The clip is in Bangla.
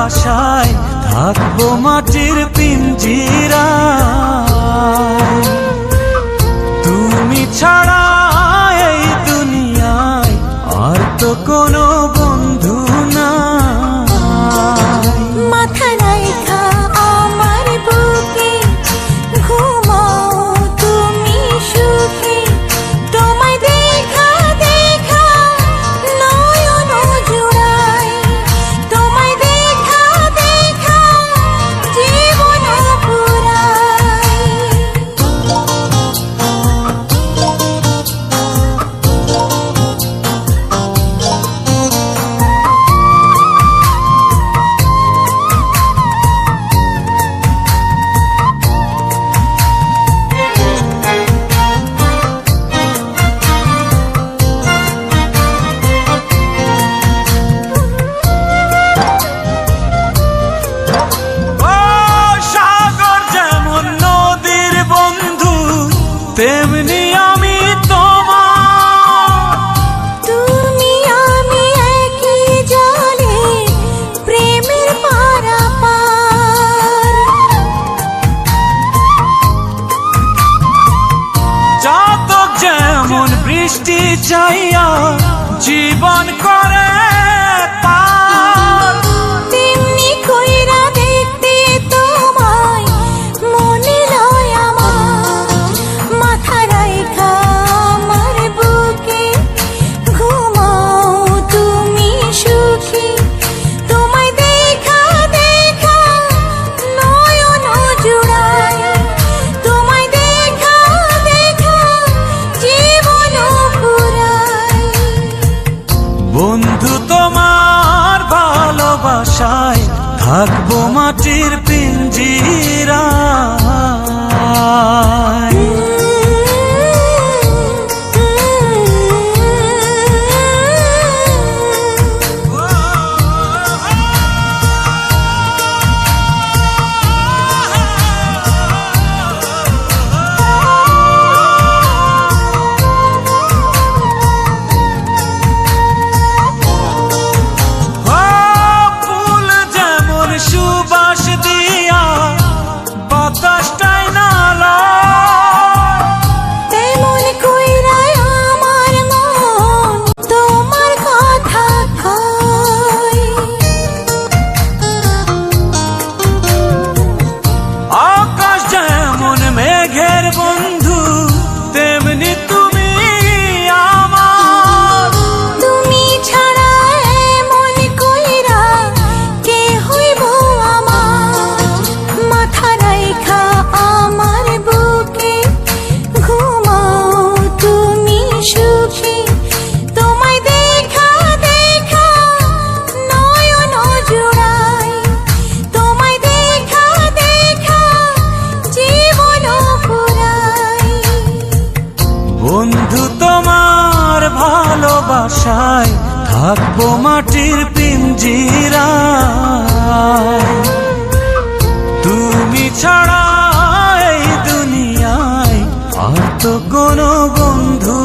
ভালোবাসায় থাকবো মাটির পিঞ্জিরায়। তুমি ছাড়া এই দুনিয়ায় আর তো কোনো বন্ধু নাই। মাথা রাইখা আমার বুকে ঘুমাও তুমি সুখে, তোমায় দেখা দেখা নয়ন জুড়াই, তোমায় দেখা দেখা জীবন পুরাই। তেমনি আমি তোমার, তুমি আমি একই জলে প্রেমের পারাপার। জাতক যেমন বৃষ্টি চাইয়া জীবন করে পার, তেমনি কইরা দেখতে তোমায় মনে লয় আমার। মাথা রাইখা আমার বুকে ঘুমাও তুমি সুখী, তোমায় দেখা দেখা নয়ন জুড়াই, তোমায় দেখা দেখা জীবন পুরাই। বন্ধু তোমার ভালোবাসায় থাকবো মাটির পিঞ্জিরায়। সুবাস দিয়া বাতাসটাই নালা, তেমন কইরা আমার মন তোমার কথা কয়। আকাশ যেমন মেঘের বন্ধু তেমনি তুমি আমার। তুমি ছাড়া এমন কইরা কে হইব আমার। মাথা রাইখা আমার বুকে ঘুমাও তুমি সুখী, তোমায় দেখা দেখা নয়ন জুড়াই, তোমায় দেখা দেখা জীবন পুরাই। বন্ধু তোমার ভালোবাসায় থাকবো মাটির পিঞ্জিরায়। তুমি ছাড়া এই দুনিয়ায় আর তো কোনো বন্ধু